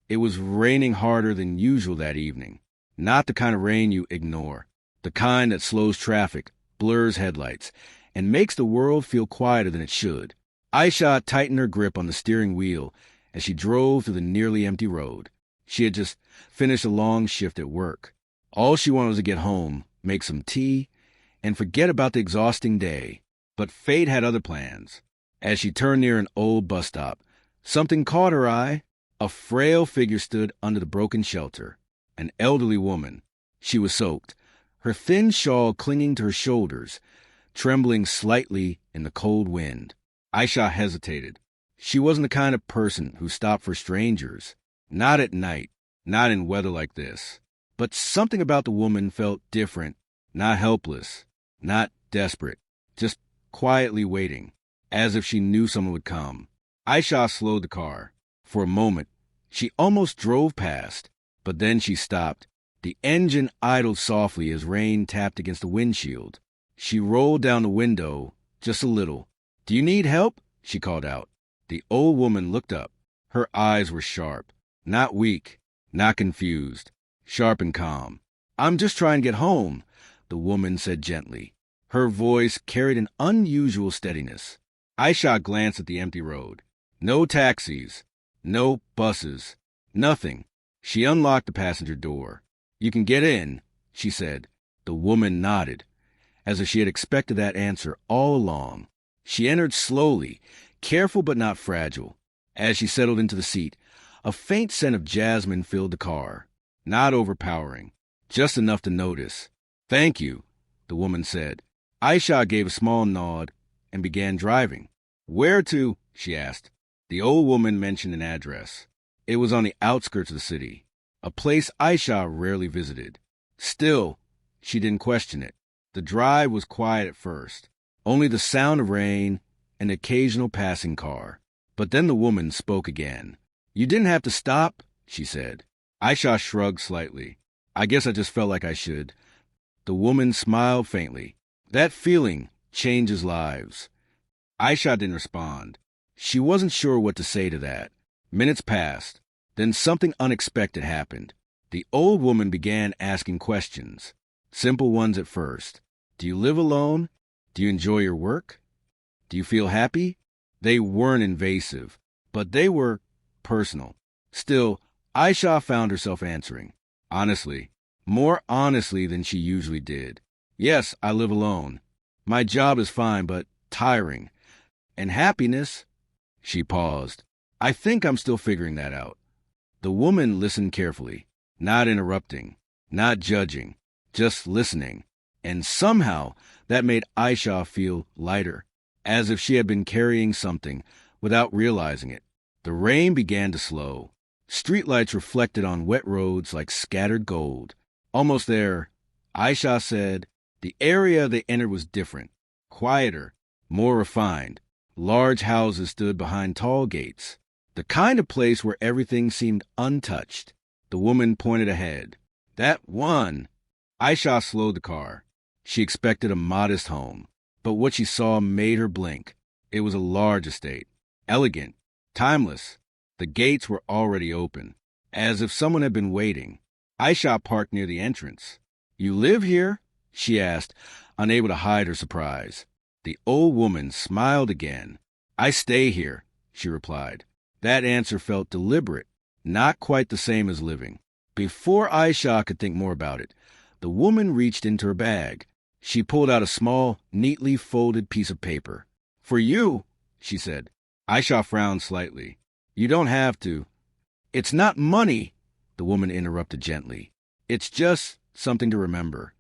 It was raining harder than usual that evening. Not the kind of rain you ignore. The kind that slows traffic, blurs headlights, and makes the world feel quieter than it should. Aisha tightened her grip on the steering wheel as she drove through the nearly empty road. She had just finished a long shift at work. All she wanted was to get home, make some tea, and forget about the exhausting day. But fate had other plans. As she turned near an old bus stop, something caught her eye. A frail figure stood under the broken shelter. An elderly woman. She was soaked, her thin shawl clinging to her shoulders, trembling slightly in the cold wind. Aisha hesitated. She wasn't the kind of person who stopped for strangers. Not at night, not in weather like this. But something about the woman felt different, not helpless, not desperate, just quietly waiting, as if she knew someone would come. Aisha slowed the car. For a moment, she almost drove past, but then she stopped. The engine idled softly as rain tapped against the windshield. She rolled down the window just a little. "Do you need help?" she called out. The old woman looked up. Her eyes were sharp, not weak, not confused, sharp and calm. "I'm just trying to get home," the woman said gently. Her voice carried an unusual steadiness. Aisha glanced at the empty road. No taxis, no buses, nothing. She unlocked the passenger door. "You can get in," she said. The woman nodded, as if she had expected that answer all along. She entered slowly, careful but not fragile. As she settled into the seat, a faint scent of jasmine filled the car. Not overpowering, just enough to notice. "Thank you," the woman said. Aisha gave a small nod and began driving. "Where to?" she asked. The old woman mentioned an address. It was on the outskirts of the city, a place Aisha rarely visited. Still, she didn't question it. The drive was quiet at first, only the sound of rain and an occasional passing car. But then the woman spoke again. "You didn't have to stop," she said. Aisha shrugged slightly. "I guess I just felt like I should." The woman smiled faintly. "That feeling changes lives." Aisha didn't respond. She wasn't sure what to say to that. Minutes passed. Then something unexpected happened. The old woman began asking questions. Simple ones at first. "Do you live alone? Do you enjoy your work? Do you feel happy?" They weren't invasive, but they were personal. Still, Aisha found herself answering. Honestly. More honestly than she usually did. "Yes, I live alone. My job is fine, but tiring. And happiness?" She paused. "I think I'm still figuring that out." The woman listened carefully, not interrupting, not judging, just listening. And somehow that made Aisha feel lighter, as if she had been carrying something without realizing it. The rain began to slow. Streetlights reflected on wet roads like scattered gold. Almost there, Aisha said. The area they entered was different, quieter, more refined. Large houses stood behind tall gates, the kind of place where everything seemed untouched. The woman pointed ahead. "That one." Aisha slowed the car. She expected a modest home, but what she saw made her blink. It was a large estate, elegant, timeless. The gates were already open, as if someone had been waiting. Aisha parked near the entrance. "You live here?" she asked, unable to hide her surprise. The old woman smiled again. "I stay here," she replied. That answer felt deliberate, not quite the same as living. Before Aisha could think more about it, the woman reached into her bag. She pulled out a small, neatly folded piece of paper. "For you," she said. Aisha frowned slightly. "You don't have to." "It's not money," the woman interrupted gently. "It's just something to remember."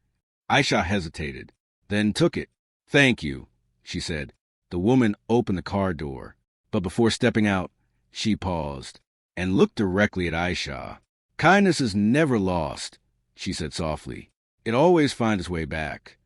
Aisha hesitated, then took it. "Thank you," she said. The woman opened the car door, but before stepping out, she paused and looked directly at Aisha. "Kindness is never lost," she said softly. "It always finds its way back."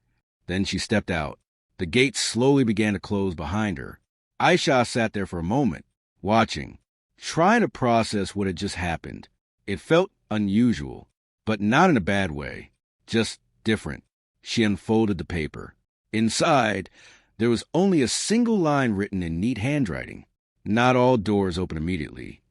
Then she stepped out. The gates slowly began to close behind her. Aisha sat there for a moment, watching, trying to process what had just happened. It felt unusual, but not in a bad way, just different. She unfolded the paper. Inside, there was only a single line written in neat handwriting. "Not all doors open immediately."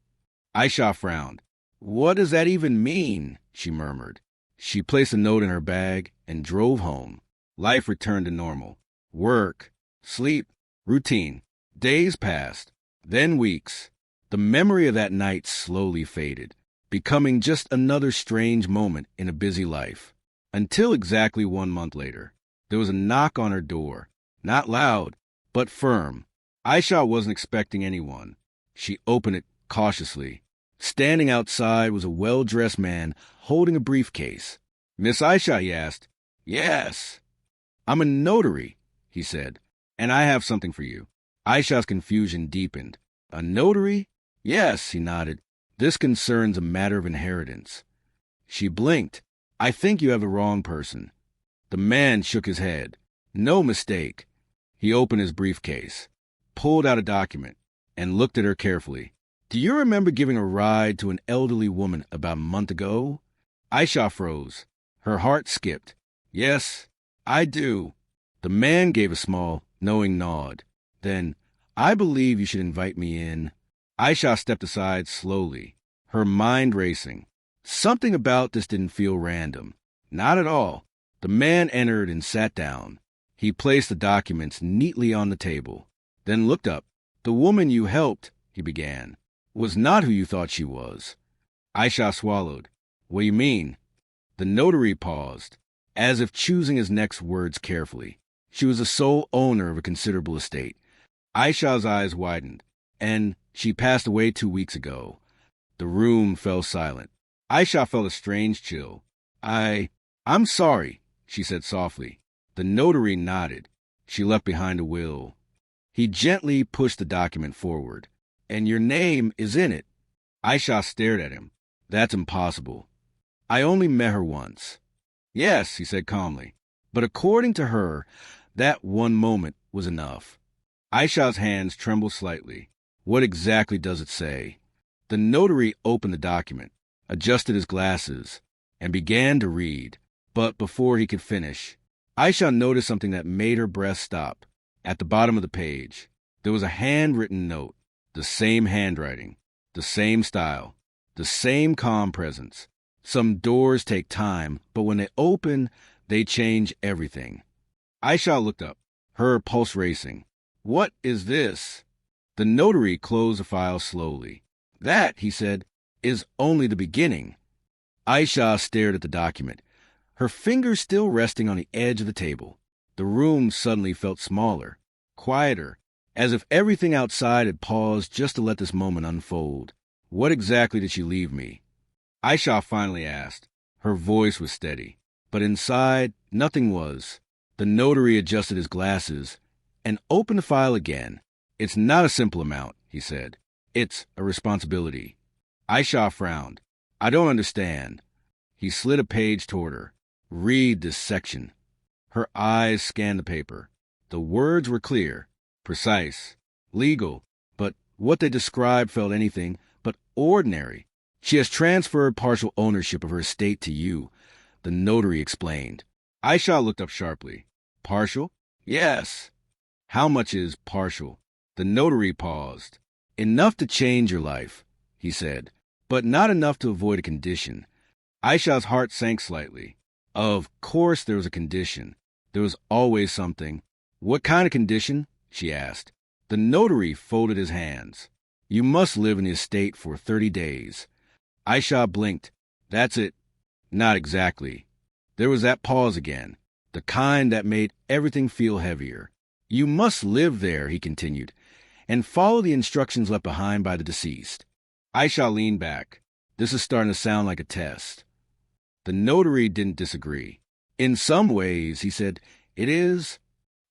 Aisha frowned. What does that even mean? She murmured. She placed a note in her bag and drove home. Life returned to normal. Work, sleep, routine. Days passed, then weeks. The memory of that night slowly faded, becoming just another strange moment in a busy life. Until exactly 1 month later, there was a knock on her door. Not loud, but firm. Aisha wasn't expecting anyone. She opened it cautiously. Standing outside was a well-dressed man holding a briefcase. "Miss Aisha," he asked. "Yes." "I'm a notary," he said, "and I have something for you." Aisha's confusion deepened. "A notary?" "Yes," he nodded. "This concerns a matter of inheritance." She blinked. "I think you have the wrong person." The man shook his head. "No mistake." He opened his briefcase, pulled out a document, and looked at her carefully. "Do you remember giving a ride to an elderly woman about a month ago?" Aisha froze. Her heart skipped. "Yes, I do." The man gave a small, knowing nod. Then, "I believe you should invite me in." Aisha stepped aside slowly, her mind racing. Something about this didn't feel random. Not at all. The man entered and sat down. He placed the documents neatly on the table, then looked up. "The woman you helped," he began, "was not who you thought she was." Aisha swallowed. "What do you mean?" The notary paused, as if choosing his next words carefully. "She was the sole owner of a considerable estate." Aisha's eyes widened. "And she passed away 2 weeks ago." The room fell silent. Aisha felt a strange chill. I'm sorry," she said softly. The notary nodded. She left behind a will. He gently pushed the document forward. "And your name is in it." Aisha stared at him. "That's impossible. I only met her once." "Yes," he said calmly. "But according to her, that one moment was enough." Aisha's hands trembled slightly. "What exactly does it say?" The notary opened the document, adjusted his glasses, and began to read. But before he could finish, Aisha noticed something that made her breath stop. At the bottom of the page, there was a handwritten note, the same handwriting, the same style, the same calm presence. Some doors take time, but when they open, they change everything. Aisha looked up, her pulse racing. "What is this?" The notary closed the file slowly. "That," he said, "is only the beginning." Aisha stared at the document, her fingers still resting on the edge of the table. The room suddenly felt smaller, quieter, as if everything outside had paused just to let this moment unfold. "What exactly did she leave me?" Aisha finally asked. Her voice was steady, but inside, nothing was. The notary adjusted his glasses and opened the file again. "It's not a simple amount," he said. "It's a responsibility." Aisha frowned. "I don't understand." He slid a page toward her. "Read this section." Her eyes scanned the paper. The words were clear, precise, legal, but what they described felt anything but ordinary. "She has transferred partial ownership of her estate to you," the notary explained. Aisha looked up sharply. "Partial?" "Yes." "How much is partial?" The notary paused. "Enough to change your life," he said, "but not enough to avoid a condition." Aisha's heart sank slightly. Of course there was a condition. There was always something. "What kind of condition?" she asked. The notary folded his hands. "You must live in the estate for 30 days. Aisha blinked. "That's it." "Not exactly." There was that pause again, the kind that made everything feel heavier. "You must live there," he continued, "and follow the instructions left behind by the deceased." Aisha leaned back. "This is starting to sound like a test." The notary didn't disagree. "In some ways," he said, "it is."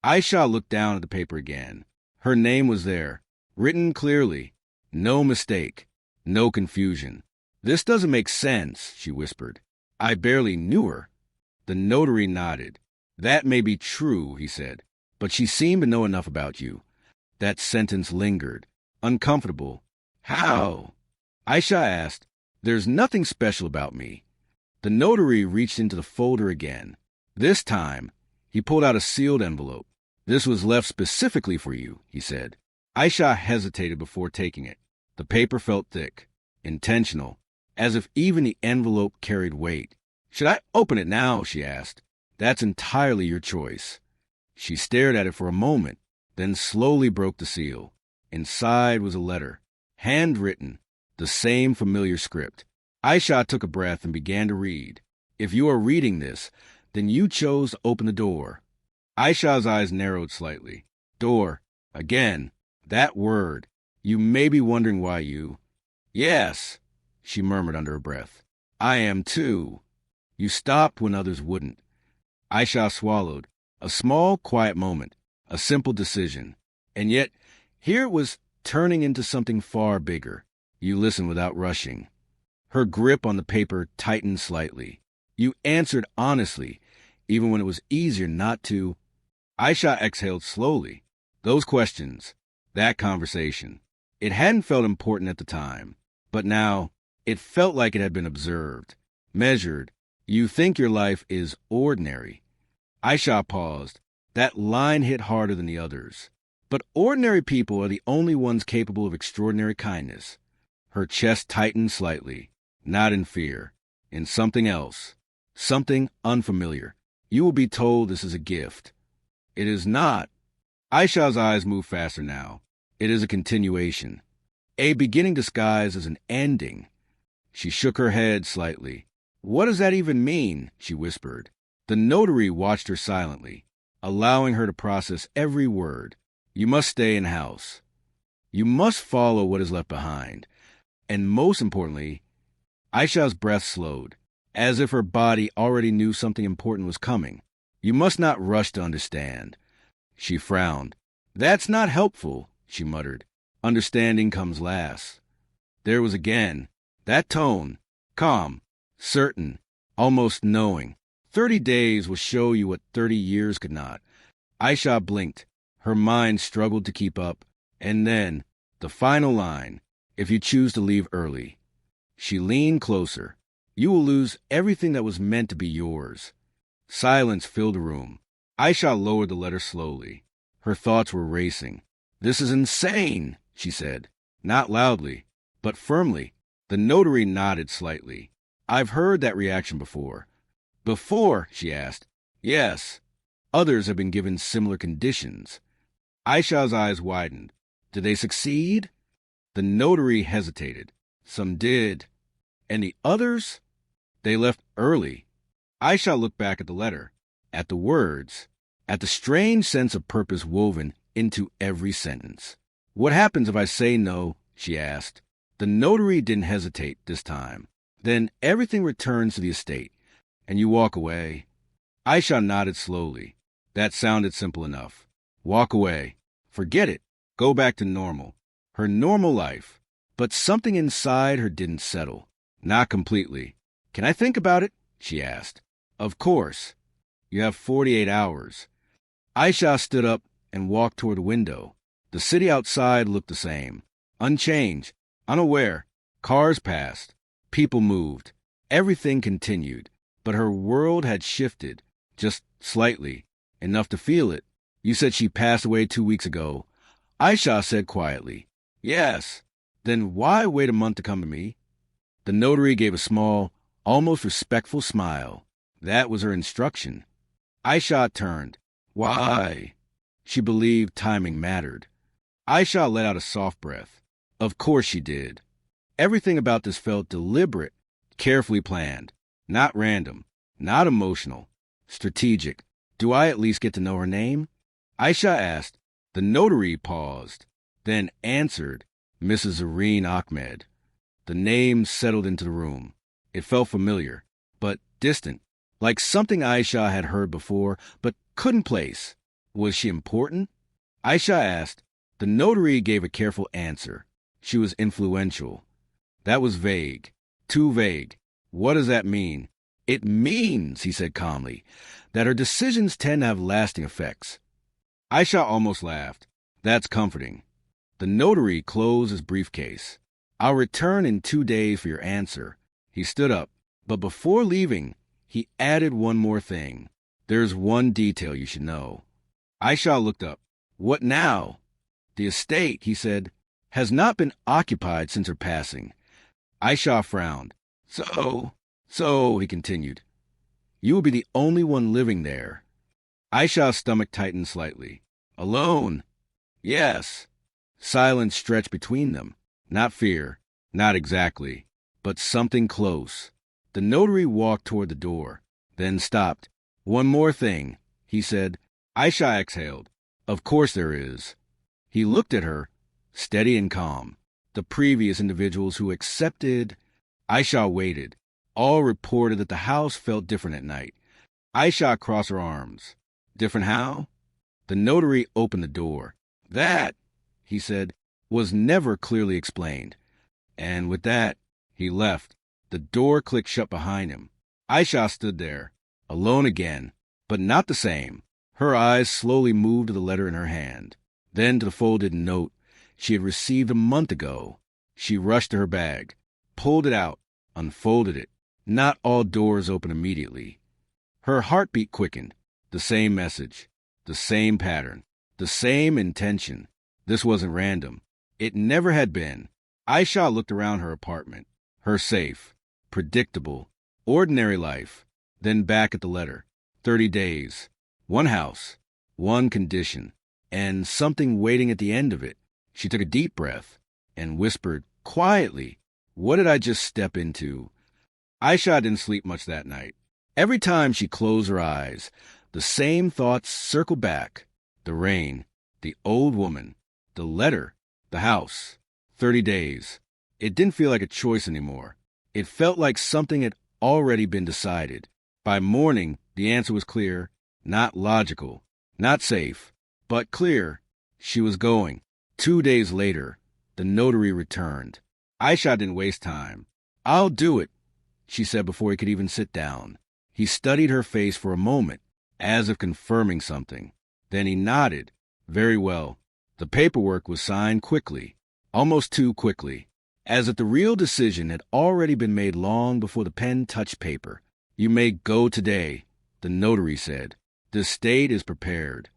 Aisha looked down at the paper again. Her name was there, written clearly. No mistake, no confusion. "This doesn't make sense," she whispered. "I barely knew her." The notary nodded. "That may be true," he said, "but she seemed to know enough about you." That sentence lingered, uncomfortable. "How?" Aisha asked. "There's nothing special about me." The notary reached into the folder again. This time, he pulled out a sealed envelope. "This was left specifically for you," he said. Aisha hesitated before taking it. The paper felt thick, intentional, as if even the envelope carried weight. "Should I open it now?" she asked. "That's entirely your choice." She stared at it for a moment, then slowly broke the seal. Inside was a letter, handwritten, the same familiar script. Aisha took a breath and began to read. "If you are reading this, then you chose to open the door." Aisha's eyes narrowed slightly. Door. Again. That word. "You may be wondering why you—" "Yes," she murmured under her breath. "I am too." "You stopped when others wouldn't." Aisha swallowed. A small, quiet moment. A simple decision. And yet, here it was turning into something far bigger. "You listened without rushing." Her grip on the paper tightened slightly. "You answered honestly, even when it was easier not to." Aisha exhaled slowly. Those questions, that conversation. It hadn't felt important at the time, but now it felt like it had been observed, measured. "You think your life is ordinary." Aisha paused. That line hit harder than the others. "But ordinary people are the only ones capable of extraordinary kindness." Her chest tightened slightly, not in fear, in something else, something unfamiliar. "You will be told this is a gift." "It is not." Aisha's eyes moved faster now. "It is a continuation. A beginning disguised as an ending." She shook her head slightly. "What does that even mean?" she whispered. The notary watched her silently, allowing her to process every word. "You must stay in house. You must follow what is left behind. And most importantly," Aisha's breath slowed, as if her body already knew something important was coming. "You must not rush to understand." She frowned. "That's not helpful," she muttered. "Understanding comes last." There was again that tone, calm, certain, almost knowing. 30 days will show you what 30 years could not. Aisha blinked. Her mind struggled to keep up. And then, the final line, "If you choose to leave early." She leaned closer. "You will lose everything that was meant to be yours." Silence filled the room. Aisha lowered the letter slowly. Her thoughts were racing. "This is insane," she said. Not loudly, but firmly. The notary nodded slightly. "I've heard that reaction before." "Before?" she asked. "Yes. Others have been given similar conditions." Aisha's eyes widened. "Did they succeed?" The notary hesitated. "Some did." "And the others?" "They left early." Aisha looked back at the letter, at the words, at the strange sense of purpose woven into every sentence. "What happens if I say no?" she asked. The notary didn't hesitate this time. "Then everything returns to the estate, and you walk away." Aisha nodded slowly. That sounded simple enough. Walk away. Forget it. Go back to normal. Her normal life. But something inside her didn't settle. Not completely. "Can I think about it?" she asked. "Of course. You have 48 hours." Aisha stood up and walked toward the window. The city outside looked the same. Unchanged. Unaware. Cars passed. People moved. Everything continued. But her world had shifted. Just slightly. Enough to feel it. "You said she passed away 2 weeks ago." Aisha said quietly. "Yes." "Then why wait a month to come to me?" The notary gave a small, almost respectful smile. That was her instruction. Aisha turned. "Why?" She believed timing mattered. Aisha let out a soft breath. Of course she did. Everything about this felt deliberate, carefully planned. Not random, not emotional, strategic. "Do I at least get to know her name?" Aisha asked. The notary paused, then answered, "Mrs. Zareen Ahmed." The name settled into the room. It felt familiar, but distant, like something Aisha had heard before, but couldn't place. Was she important? Aisha asked. The notary gave a careful answer. She was influential. That was vague. Too vague. What does that mean? "It means," he said calmly, "that her decisions tend to have lasting effects." Aisha almost laughed. "That's comforting." The notary closed his briefcase. "I'll return in 2 days for your answer." He stood up, but before leaving, he added one more thing. "There's one detail you should know." Aisha looked up. "What now?" "The estate," he said, "has not been occupied since her passing." Aisha frowned. So, he continued, you will be the only one living there. Aisha's stomach tightened slightly. Alone? Yes. Silence stretched between them. Not fear, not exactly, but something close. The notary walked toward the door, then stopped. One more thing, he said. Aisha exhaled. Of course there is. He looked at her, steady and calm. The previous individuals who accepted. Aisha waited. All reported that the house felt different at night. Aisha crossed her arms. Different how? The notary opened the door. That, he said, was never clearly explained. And with that, he left. The door clicked shut behind him. Aisha stood there, alone again, but not the same. Her eyes slowly moved to the letter in her hand, then to the folded note she had received a month ago. She rushed to her bag, pulled it out, unfolded it. Not all doors open immediately. Her heartbeat quickened. The same message, the same pattern, the same intention. This wasn't random. It never had been. Aisha looked around her apartment, her safe, predictable, ordinary life, then back at the letter. 30 days, one house, one condition, and something waiting at the end of it. She took a deep breath and whispered quietly, what did I just step into? Aisha didn't sleep much that night. Every time she closed her eyes, the same thoughts circled back. The rain, the old woman, the letter, the house. 30 days. It didn't feel like a choice anymore. It felt like something had already been decided. By morning, the answer was clear, not logical, not safe, but clear. She was going. 2 days later, the notary returned. Aisha didn't waste time. I'll do it, she said before he could even sit down. He studied her face for a moment, as if confirming something. Then he nodded. Very well. The paperwork was signed quickly, almost too quickly, as if the real decision had already been made long before the pen touched paper. You may go today, the notary said. The estate is prepared.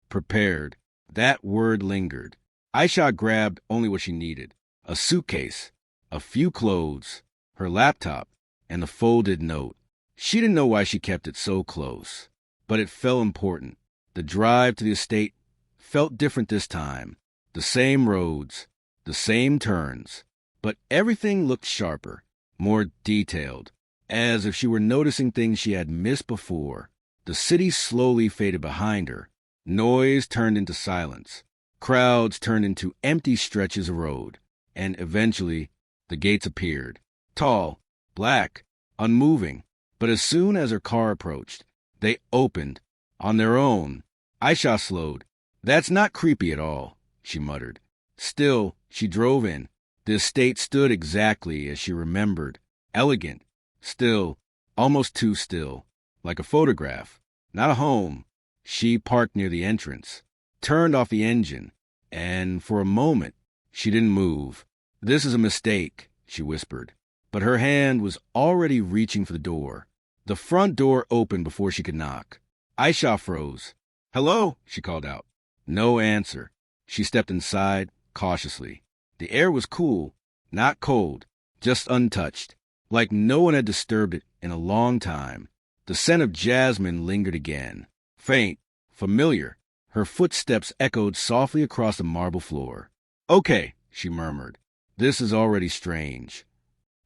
Prepared. That word lingered. Aisha grabbed only what she needed. A suitcase, a few clothes, her laptop, and the folded note. She didn't know why she kept it so close, but it felt important. The drive to the estate felt different this time. The same roads, the same turns, but everything looked sharper, more detailed, as if she were noticing things she had missed before. The city slowly faded behind her. Noise turned into silence. Crowds turned into empty stretches of road. And eventually, the gates appeared. Tall, black, unmoving. But as soon as her car approached, they opened. On their own. Aisha slowed. That's not creepy at all, she muttered. Still, she drove in. The estate stood exactly as she remembered. Elegant. Still. Almost too still. Like a photograph. Not a home. She parked near the entrance. Turned off the engine. And for a moment, she didn't move. This is a mistake, she whispered. But her hand was already reaching for the door. The front door opened before she could knock. Aisha froze. Hello, she called out. No answer. She stepped inside, cautiously. The air was cool, not cold, just untouched, like no one had disturbed it in a long time. The scent of jasmine lingered again. Faint, familiar. Her footsteps echoed softly across the marble floor. Okay, she murmured. This is already strange.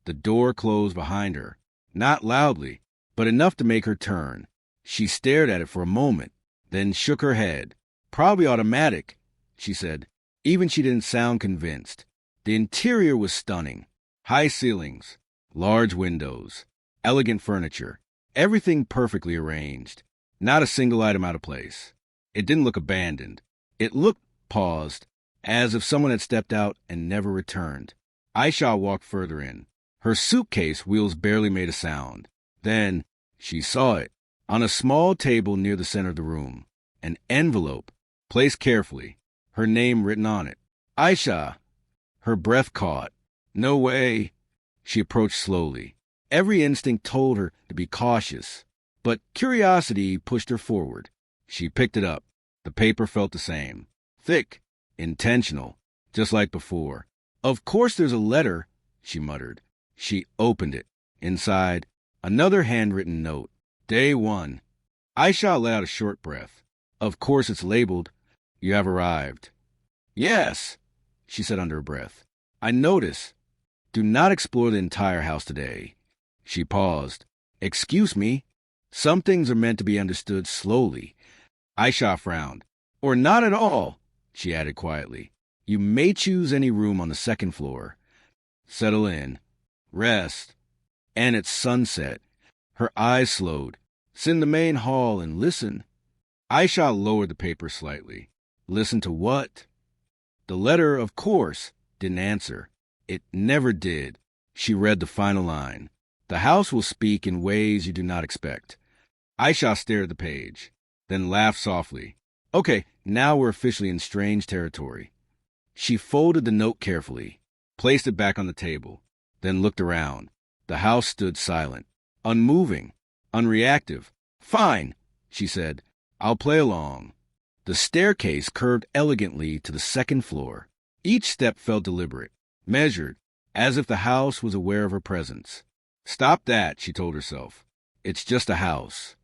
The door closed behind her, not loudly, but enough to make her turn. She stared at it for a moment, then shook her head. Probably automatic, she said. Even she didn't sound convinced. The interior was stunning. High ceilings, large windows, elegant furniture, everything perfectly arranged. Not a single item out of place. It didn't look abandoned. It looked paused, as if someone had stepped out and never returned. Aisha walked further in. Her suitcase wheels barely made a sound. Then she saw it, on a small table near the center of the room. An envelope, placed carefully, her name written on it. Aisha. Her breath caught. No way. She approached slowly. Every instinct told her to be cautious, but curiosity pushed her forward. She picked it up. The paper felt the same. Thick, intentional, just like before. Of course there's a letter, she muttered. She opened it. Inside, another handwritten note. Day 1. Aisha let out a short breath. Of course it's labeled, "You have arrived." "Yes," she said under her breath. "I notice. Do not explore the entire house today." She paused. "Excuse me. Some things are meant to be understood slowly." Aisha frowned. "Or not at all," she added quietly. "You may choose any room on the second floor. Settle in. Rest." And it's sunset. Her eyes slowed. "Sit in the main hall and listen." Aisha lowered the paper slightly. "Listen to what?" The letter, of course, didn't answer. It never did. She read the final line. "The house will speak in ways you do not expect." Aisha stared at the page, then laughed softly. "Okay, now we're officially in strange territory." She folded the note carefully, placed it back on the table, then looked around. The house stood silent, unmoving, unreactive. "Fine," she said. "I'll play along." The staircase curved elegantly to the second floor. Each step felt deliberate, measured, as if the house was aware of her presence. "Stop that," she told herself. "It's just a house."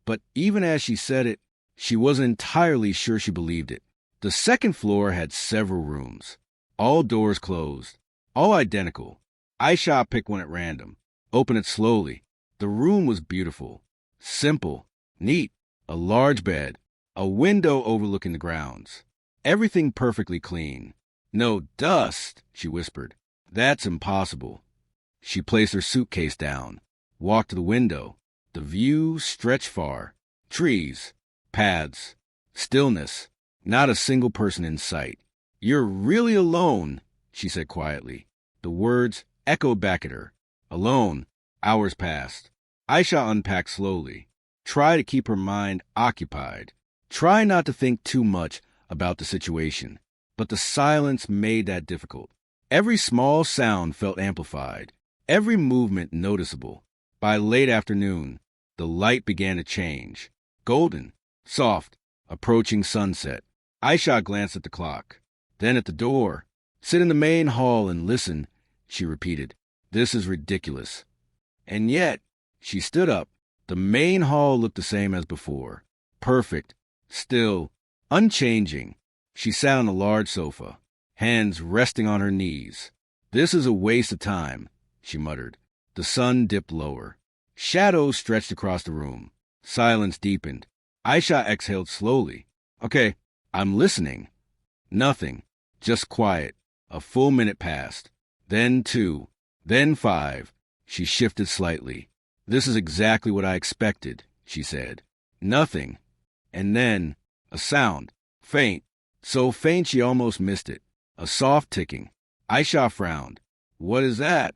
But even as she said it, she wasn't entirely sure she believed it. The second floor had several rooms, all doors closed, all identical. Aisha picked one at random, opened it slowly. The room was beautiful, simple, neat, a large bed, a window overlooking the grounds. Everything perfectly clean. "No dust," she whispered. "That's impossible." She placed her suitcase down, walked to the window. The view stretched far. Trees, paths, stillness, not a single person in sight. "You're really alone," she said quietly. The words echoed back at her. Alone. Hours passed. Aisha unpacked slowly. Try to keep her mind occupied. Try not to think too much about the situation. But the silence made that difficult. Every small sound felt amplified. Every movement noticeable. By late afternoon, the light began to change. Golden, soft, approaching sunset. Aisha glanced at the clock. Then at the door. "Sit in the main hall and listen," she repeated. "This is ridiculous." And yet, she stood up. The main hall looked the same as before. Perfect, still, unchanging. She sat on a large sofa, hands resting on her knees. "This is a waste of time," she muttered. The sun dipped lower. Shadows stretched across the room. Silence deepened. Aisha exhaled slowly. "Okay, I'm listening." Nothing. Just quiet. A full minute passed. Then 2. Then 5. She shifted slightly. "This is exactly what I expected," she said. Nothing. And then a sound. Faint. So faint she almost missed it. A soft ticking. Aisha frowned. "What is that?"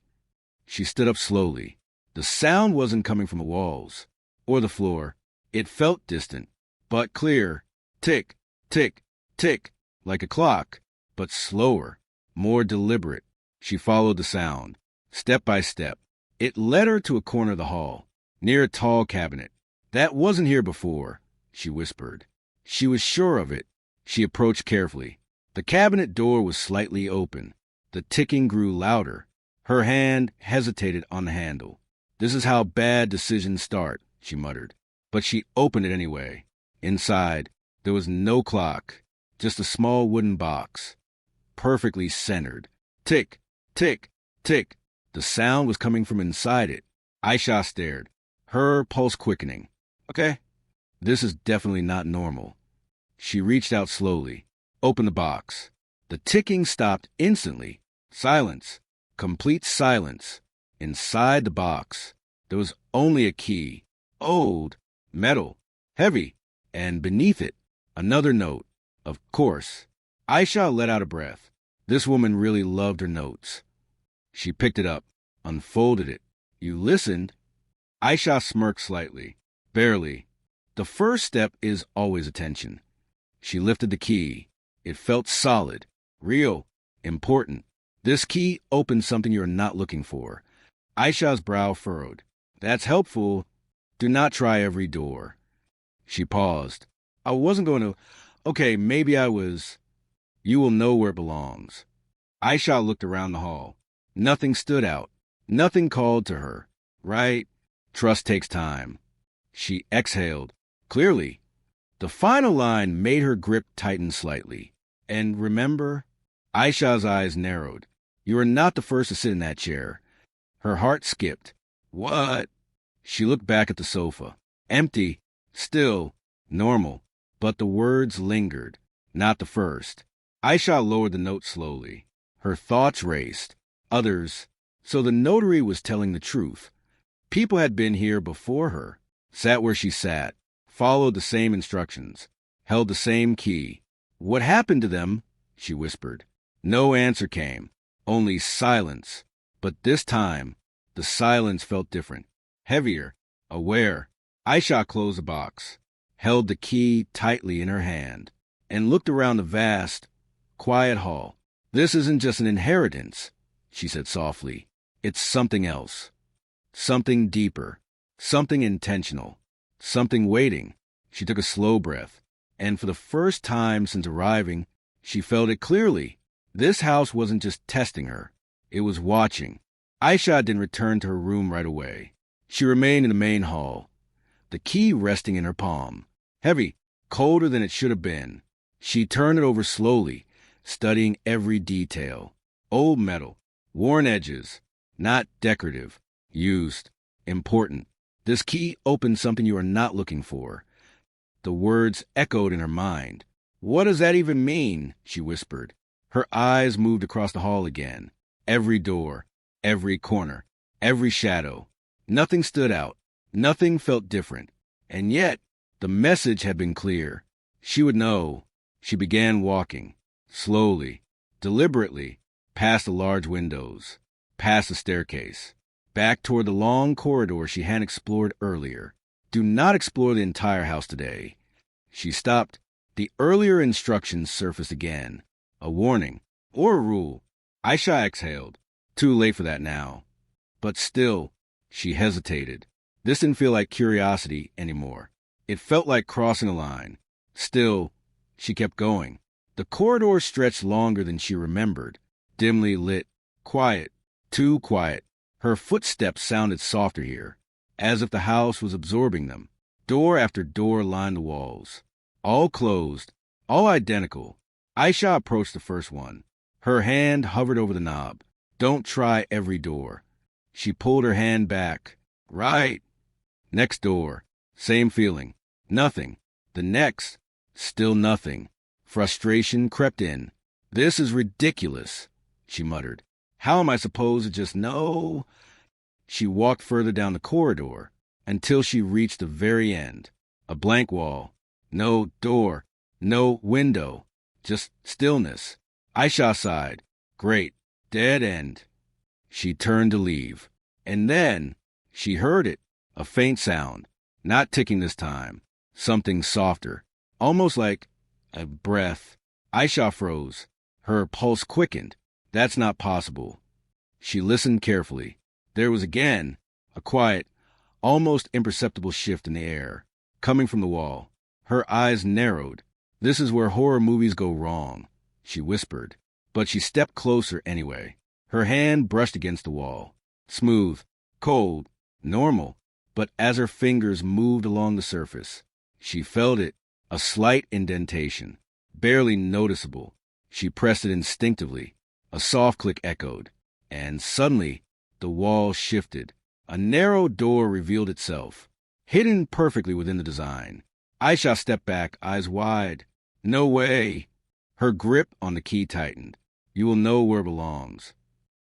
She stood up slowly. The sound wasn't coming from the walls or the floor. It felt distant, but clear. Tick, tick, tick, like a clock, but slower, more deliberate. She followed the sound, step by step. It led her to a corner of the hall, near a tall cabinet. "That wasn't here before," she whispered. She was sure of it. She approached carefully. The cabinet door was slightly open. The ticking grew louder. Her hand hesitated on the handle. "This is how bad decisions start," she muttered. But she opened it anyway. Inside, there was no clock, just a small wooden box, perfectly centered. Tick, tick, tick. The sound was coming from inside it. Aisha stared, her pulse quickening. "Okay, this is definitely not normal." She reached out slowly, opened the box. The ticking stopped instantly. Silence. Complete silence. Inside the box, there was only a key. Old, metal, heavy, and beneath it, another note. Of course. Aisha let out a breath. This woman really loved her notes. She picked it up, unfolded it. "You listened?" Aisha smirked slightly. "Barely. The first step is always attention." She lifted the key. It felt solid, real, important. This key opened something you're not looking for. Aisha's brow furrowed. "That's helpful. Do not try every door." She paused. "I wasn't going to... Okay, maybe I was... You will know where it belongs." Aisha looked around the hall. Nothing stood out. Nothing called to her. Right? Trust takes time. She exhaled. Clearly, the final line made her grip tighten slightly. And remember? Aisha's eyes narrowed. You are not the first to sit in that chair. Her heart skipped. What? She looked back at the sofa. Empty. Still. Normal. But the words lingered. Not the first. Aisha lowered the note slowly. Her thoughts raced. Others. So the notary was telling the truth. People had been here before her, sat where she sat, followed the same instructions, held the same key. What happened to them? She whispered. No answer came, only silence. But this time, the silence felt different, heavier, aware. Aisha closed the box, held the key tightly in her hand, and looked around the vast, quiet hall. This isn't just an inheritance, she said softly. It's something else. Something deeper. Something intentional. Something waiting. She took a slow breath, and for the first time since arriving, she felt it clearly. This house wasn't just testing her. It was watching. Aisha didn't return to her room right away. She remained in the main hall, the key resting in her palm. Heavy, colder than it should have been. She turned it over slowly, studying every detail. Old metal, worn edges, not decorative, used, important. This key opened something you are not looking for. The words echoed in her mind. What does that even mean? She whispered. Her eyes moved across the hall again. Every door, every corner, every shadow. Nothing stood out. Nothing felt different. And yet, the message had been clear. She would know. She began walking, slowly, deliberately, past the large windows, past the staircase, back toward the long corridor she hadn't explored earlier. Do not explore the entire house today. She stopped. The earlier instructions surfaced again. A warning, or a rule. Aisha exhaled. Too late for that now. But still, she hesitated. This didn't feel like curiosity anymore. It felt like crossing a line. Still, she kept going. The corridor stretched longer than she remembered. Dimly lit. Quiet. Too quiet. Her footsteps sounded softer here, as if the house was absorbing them. Door after door lined the walls. All closed. All identical. Aisha approached the first one. Her hand hovered over the knob. Don't try every door. She pulled her hand back. Right. Next door. Same feeling. Nothing. The next. Still nothing. Frustration crept in. This is ridiculous, she muttered. How am I supposed to just know? She walked further down the corridor until she reached the very end. A blank wall. No door. No window. Just stillness. Aisha sighed. Great. Dead end. She turned to leave. And then she heard it. A faint sound. Not ticking this time. Something softer. Almost like a breath. Aisha froze. Her pulse quickened. That's not possible. She listened carefully. There was again a quiet, almost imperceptible shift in the air, coming from the wall. Her eyes narrowed. This is where horror movies go wrong, she whispered. But she stepped closer anyway. Her hand brushed against the wall. Smooth, cold, normal. But as her fingers moved along the surface, she felt it, a slight indentation, barely noticeable. She pressed it instinctively. A soft click echoed, and suddenly the wall shifted. A narrow door revealed itself, hidden perfectly within the design. Aisha stepped back, eyes wide. No way. Her grip on the key tightened. You will know where it belongs.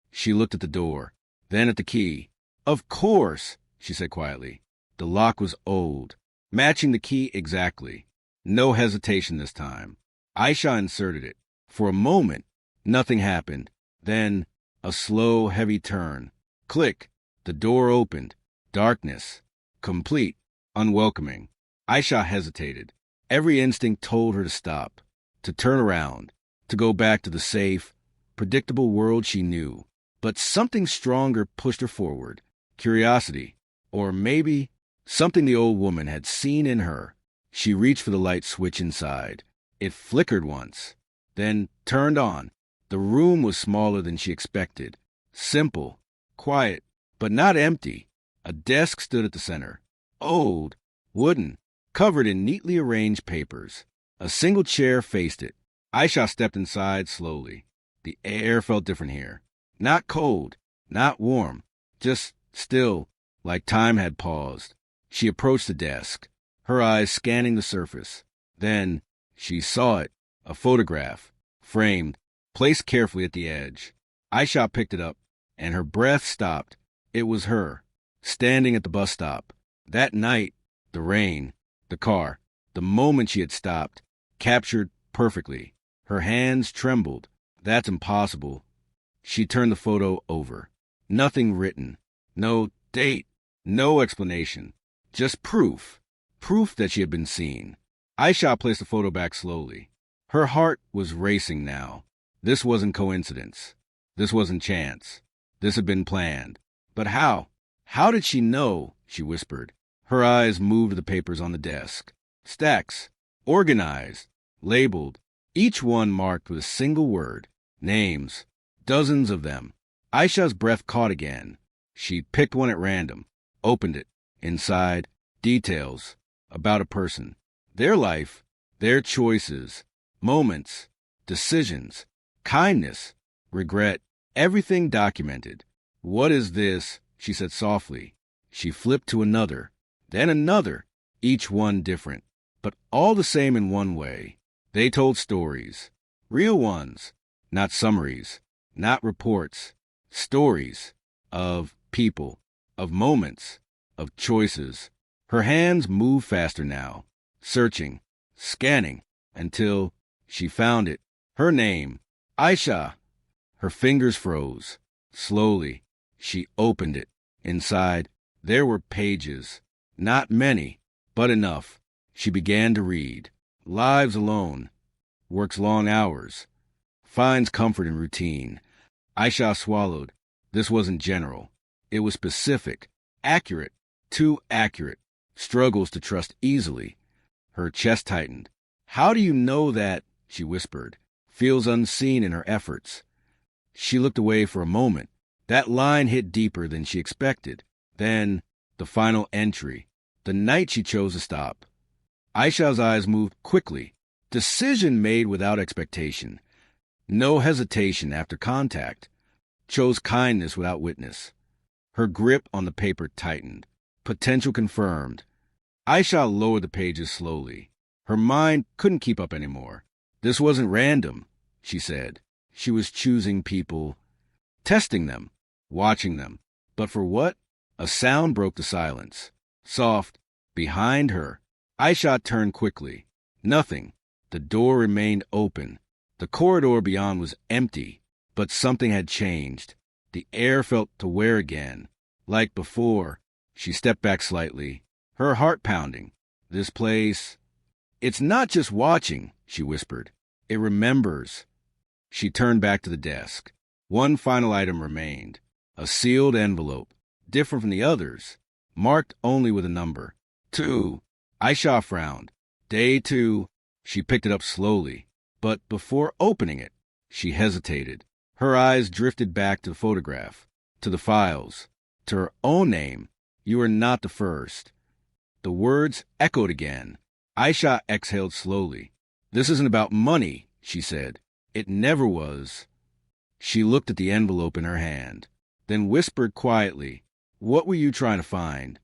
She looked at the door, then at the key. Of course, she said quietly. The lock was old, matching the key exactly. No hesitation this time. Aisha inserted it. For a moment, nothing happened. Then, a slow, heavy turn. Click. The door opened. Darkness. Complete. Unwelcoming. Aisha hesitated. Every instinct told her to stop, to turn around, to go back to the safe, predictable world she knew. But something stronger pushed her forward. Curiosity. Or maybe something the old woman had seen in her. She reached for the light switch inside. It flickered once, then turned on. The room was smaller than she expected. Simple, quiet, but not empty. A desk stood at the center. Old, wooden, covered in neatly arranged papers. A single chair faced it. Aisha stepped inside slowly. The air felt different here. Not cold, not warm, just still, like time had paused. She approached the desk, her eyes scanning the surface. Then she saw it, a photograph, framed, placed carefully at the edge. Aisha picked it up, and her breath stopped. It was her, standing at the bus stop. That night, the rain, the car, the moment she had stopped, captured perfectly. Her hands trembled. That's impossible. She turned the photo over. Nothing written. No date. No explanation. Just proof. Proof that she had been seen. Aisha placed the photo back slowly. Her heart was racing now. This wasn't coincidence. This wasn't chance. This had been planned. But how? How did she know? She whispered. Her eyes moved to the papers on the desk. Stacks. Organized. Labeled. Each one marked with a single word. Names. Dozens of them. Aisha's breath caught again. She picked one at random. Opened it. Inside, details. About a person. Their life. Their choices. Moments. Decisions. Kindness. Regret. Everything documented. What is this? She said softly. She flipped to another. Then another. Each one different. But all the same in one way. They told stories. Real ones. Not summaries. Not reports. Stories. Of people. Of moments. Of choices. Her hands moved faster now. Searching. Scanning. Until she found it. Her name. Aisha. Her fingers froze. Slowly, she opened it. Inside, there were pages. Not many, but enough. She began to read. Lives alone. Works long hours. Finds comfort in routine. Aisha swallowed. This wasn't general. It was specific. Accurate. Too accurate. Struggles to trust easily. Her chest tightened. How do you know that? She whispered. Feels unseen in her efforts. She looked away for a moment. That line hit deeper than she expected. Then, the final entry. The night she chose to stop. Aisha's eyes moved quickly. Decision made without expectation. No hesitation after contact. Chose kindness without witness. Her grip on the paper tightened. Potential confirmed. Aisha lowered the pages slowly. Her mind couldn't keep up anymore. This wasn't random, she said. She was choosing people, testing them, watching them. But for what? A sound broke the silence. Soft, behind her. Aisha turned quickly. Nothing. The door remained open. The corridor beyond was empty, but something had changed. The air felt to wear again. Like before, she stepped back slightly, her heart pounding. This place, it's not just watching, she whispered. It remembers. She turned back to the desk. One final item remained. A sealed envelope, different from the others, marked only with a number. 2. Aisha frowned. Day 2. She picked it up slowly. But before opening it, she hesitated. Her eyes drifted back to the photograph, to the files, to her own name. You are not the first. The words echoed again. Aisha exhaled slowly. This isn't about money, she said. It never was. She looked at the envelope in her hand, then whispered quietly, What were you trying to find?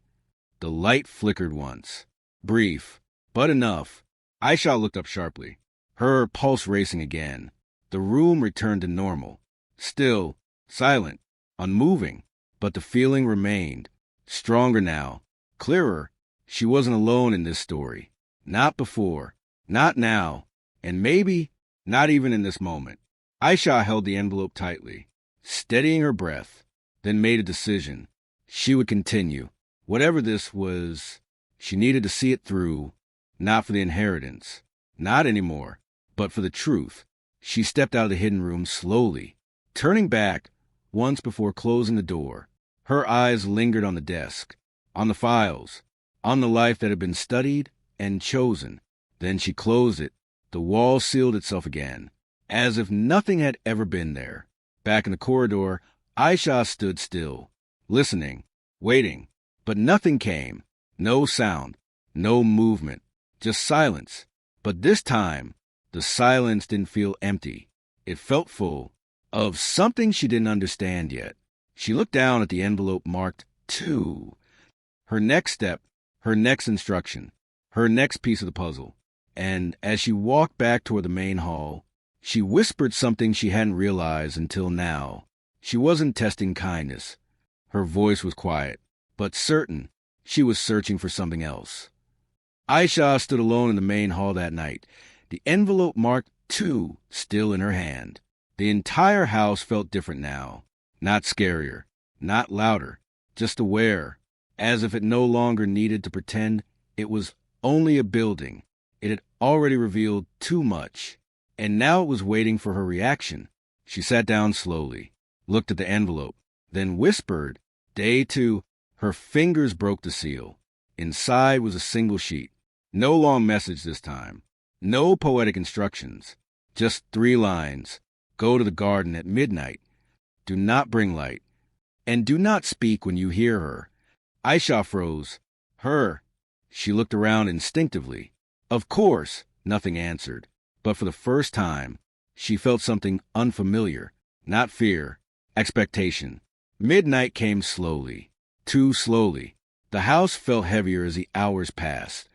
The light flickered once. Brief, but enough. Aisha looked up sharply, her pulse racing again. The room returned to normal. Still, silent, unmoving, but the feeling remained. Stronger now, clearer. She wasn't alone in this story. Not before, not now, and maybe not even in this moment. Aisha held the envelope tightly, steadying her breath, then made a decision. She would continue. Whatever this was, she needed to see it through, not for the inheritance, not anymore, but for the truth. She stepped out of the hidden room slowly, turning back once before closing the door. Her eyes lingered on the desk, on the files, on the life that had been studied and chosen. Then she closed it. The wall sealed itself again, as if nothing had ever been there. Back in the corridor, Aisha stood still, listening, waiting. But nothing came. No sound. No movement. Just silence. But this time, the silence didn't feel empty. It felt full of something she didn't understand yet. She looked down at the envelope marked 2. Her next step, her next instruction, her next piece of the puzzle. And as she walked back toward the main hall, she whispered something she hadn't realized until now. She wasn't testing kindness. Her voice was quiet, but certain. She was searching for something else. Aisha stood alone in the main hall that night, the envelope marked 2 still in her hand. The entire house felt different now. Not scarier, not louder, just aware, as if it no longer needed to pretend it was only a building. It had already revealed too much, and now it was waiting for her reaction. She sat down slowly, looked at the envelope, then whispered, Day 2. Her fingers broke the seal. Inside was a single sheet. No long message this time. No poetic instructions. Just 3 lines. Go to the garden at midnight. Do not bring light. And do not speak when you hear her. Aisha froze. Her. She looked around instinctively. Of course, nothing answered. But for the first time, she felt something unfamiliar. Not fear. Expectation. Midnight came slowly. Too slowly. The house felt heavier as the hours passed,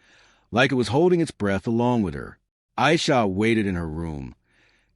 like it was holding its breath along with her. Aisha waited in her room,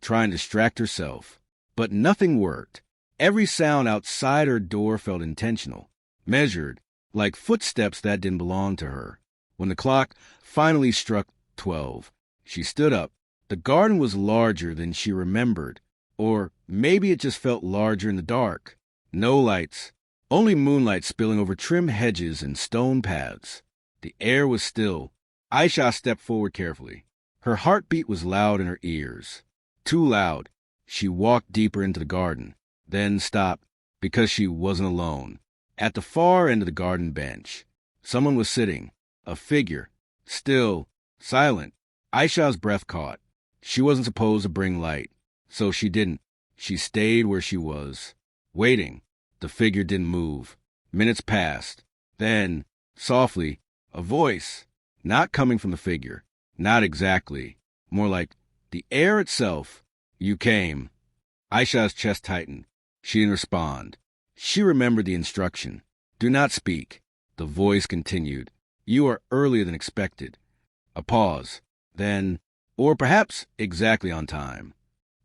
trying to distract herself. But nothing worked. Every sound outside her door felt intentional, measured, like footsteps that didn't belong to her. When the clock finally struck 12, she stood up. The garden was larger than she remembered, or maybe it just felt larger in the dark. No lights, only moonlight spilling over trim hedges and stone paths. The air was still. Aisha stepped forward carefully. Her heartbeat was loud in her ears. Too loud. She walked deeper into the garden, then stopped because she wasn't alone. At the far end of the garden bench, someone was sitting, a figure, still, silent. Aisha's breath caught. She wasn't supposed to bring light, so she didn't. She stayed where she was, waiting. The figure didn't move. Minutes passed. Then, softly, a voice, not coming from the figure, not exactly, more like the air itself. You came. Aisha's chest tightened. She didn't respond. She remembered the instruction. Do not speak. The voice continued. You are earlier than expected. A pause. Then, or perhaps exactly on time.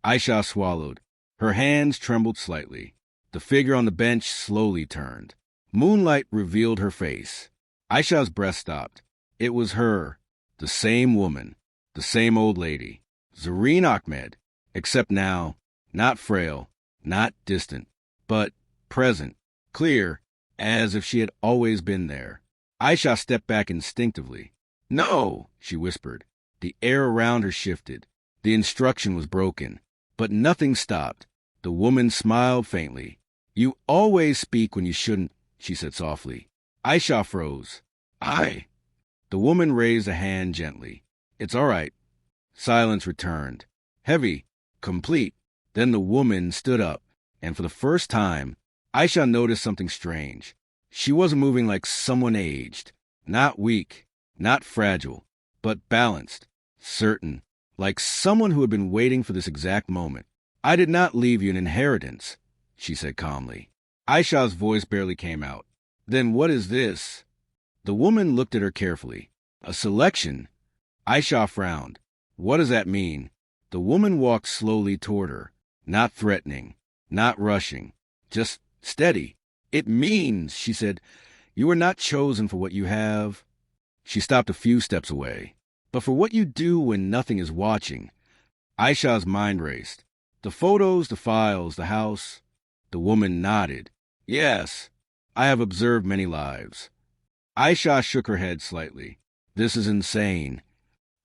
Aisha swallowed. Her hands trembled slightly. The figure on the bench slowly turned. Moonlight revealed her face. Aisha's breath stopped. It was her, the same woman, the same old lady, Zareen Ahmed, except now, not frail, not distant, but present, clear, as if she had always been there. Aisha stepped back instinctively. No, she whispered. The air around her shifted. The instruction was broken, but nothing stopped. The woman smiled faintly. You always speak when you shouldn't, she said softly. Aisha froze. The woman raised a hand gently. It's all right. Silence returned. Heavy, complete. Then the woman stood up, and for the first time, Aisha noticed something strange. She wasn't moving like someone aged. Not weak, not fragile, but balanced, certain, like someone who had been waiting for this exact moment. I did not leave you an inheritance, she said calmly. Aisha's voice barely came out. Then what is this? The woman looked at her carefully. A selection? Aisha frowned. What does that mean? The woman walked slowly toward her, not threatening, not rushing, just steady. It means, she said, you are not chosen for what you have. She stopped a few steps away. But for what you do when nothing is watching. Aisha's mind raced. The photos, the files, the house. The woman nodded. Yes, I have observed many lives. Aisha shook her head slightly. This is insane.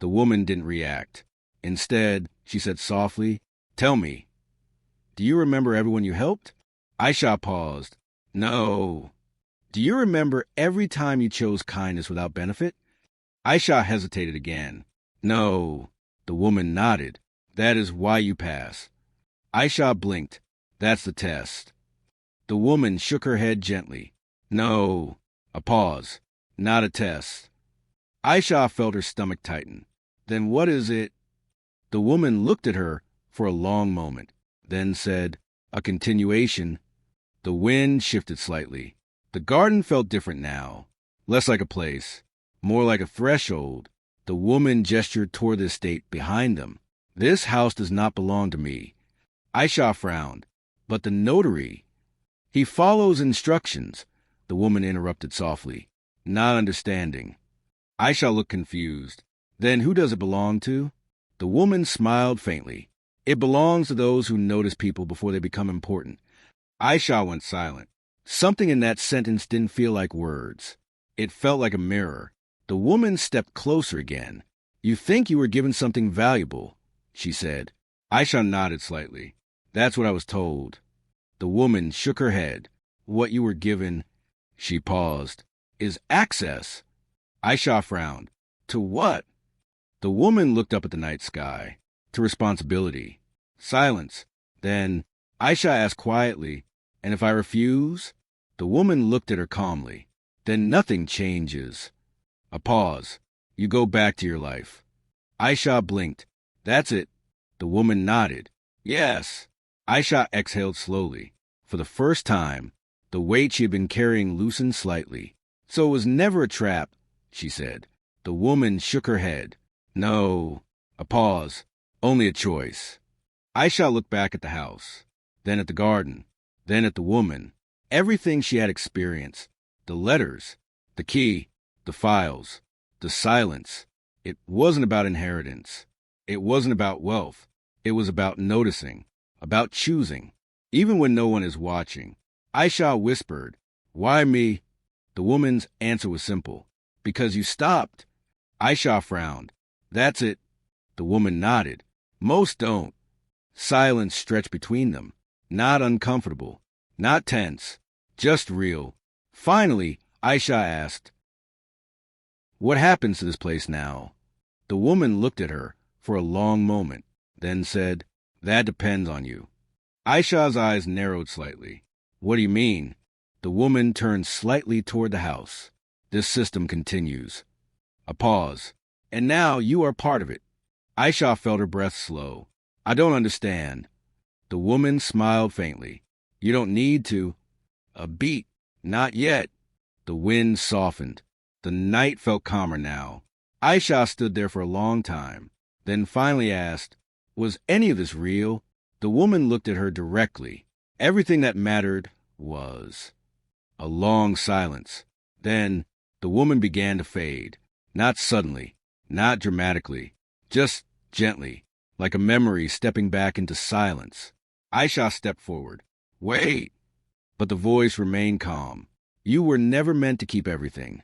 The woman didn't react. Instead, she said softly, Tell me, do you remember everyone you helped? Aisha paused. No. Do you remember every time you chose kindness without benefit? Aisha hesitated again. No. The woman nodded. That is why you pass. Aisha blinked. That's the test. The woman shook her head gently. No. A pause. Not a test. Aisha felt her stomach tighten. Then what is it? The woman looked at her for a long moment, then said, a continuation. The wind shifted slightly. The garden felt different now, less like a place, more like a threshold. The woman gestured toward the estate behind them. This house does not belong to me. Aisha frowned. But the notary. He follows instructions, the woman interrupted softly, not understanding. Aisha looked confused. Then who does it belong to? The woman smiled faintly. It belongs to those who notice people before they become important. Aisha went silent. Something in that sentence didn't feel like words. It felt like a mirror. The woman stepped closer again. You think you were given something valuable, she said. Aisha nodded slightly. That's what I was told. The woman shook her head. What you were given, she paused, is access. Aisha frowned. To what? The woman looked up at the night sky. To responsibility. Silence. Then Aisha asked quietly, and if I refuse? The woman looked at her calmly. Then nothing changes. A pause. You go back to your life. Aisha blinked. That's it. The woman nodded. Yes. Aisha exhaled slowly. For the first time, the weight she had been carrying loosened slightly. So it was never a trap, she said. The woman shook her head. No. A pause. Only a choice. Aisha looked back at the house, then at the garden, then at the woman. Everything she had experienced. The letters, the key, the files, the silence. It wasn't about inheritance. It wasn't about wealth. It was about noticing, about choosing, even when no one is watching. Aisha whispered, Why me? The woman's answer was simple. Because you stopped. Aisha frowned. That's it. The woman nodded. Most don't. Silence stretched between them. Not uncomfortable. Not tense. Just real. Finally, Aisha asked, What happens to this place now? The woman looked at her for a long moment, then said, That depends on you. Aisha's eyes narrowed slightly. What do you mean? The woman turned slightly toward the house. This system continues. A pause. And now you are part of it. Aisha felt her breath slow. I don't understand. The woman smiled faintly. You don't need to. A beat. Not yet. The wind softened. The night felt calmer now. Aisha stood there for a long time, then finally asked, Was any of this real? The woman looked at her directly. Everything that mattered was. A long silence. Then the woman began to fade. Not suddenly, not dramatically, just gently, like a memory stepping back into silence. Aisha stepped forward. Wait! But the voice remained calm. You were never meant to keep everything.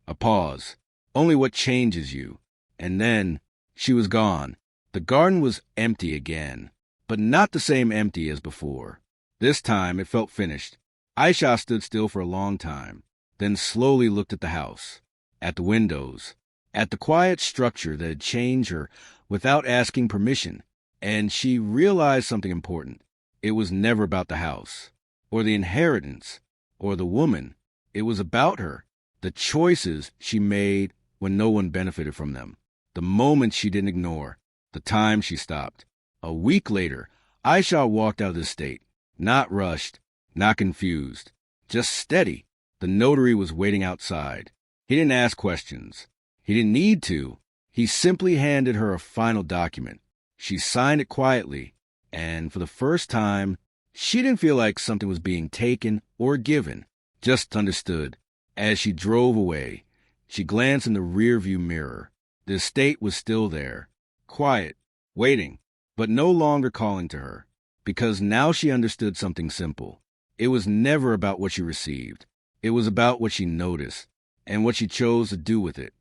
A pause. Only what changes you. And then she was gone. The garden was empty again, but not the same empty as before. This time it felt finished. Aisha stood still for a long time, then slowly looked at the house, at the windows, at the quiet structure that had changed her without asking permission, and she realized something important. It was never about the house, or the inheritance, or the woman. It was about her, the choices she made when no one benefited from them, the moments she didn't ignore, the time she stopped. A week later, Aisha walked out of the estate, not rushed, not confused, just steady. The notary was waiting outside. He didn't ask questions. He didn't need to. He simply handed her a final document. She signed it quietly, and for the first time, she didn't feel like something was being taken or given, just understood. As she drove away, she glanced in the rearview mirror. The estate was still there, quiet, waiting, but no longer calling to her, because now she understood something simple. It was never about what she received. It was about what she noticed and what she chose to do with it.